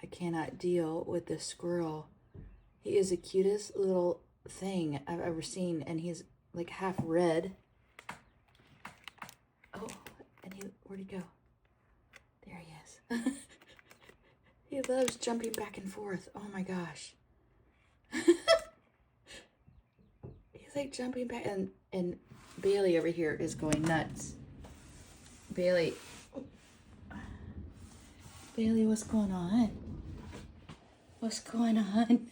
I cannot deal with this squirrel. He is the cutest little thing I've ever seen, and he's like half red. Oh, and where'd he go? There he is. He loves jumping back and forth. Oh my gosh. He's like jumping back, and Bailey over here is going nuts. Bailey, what's going on? What's going on?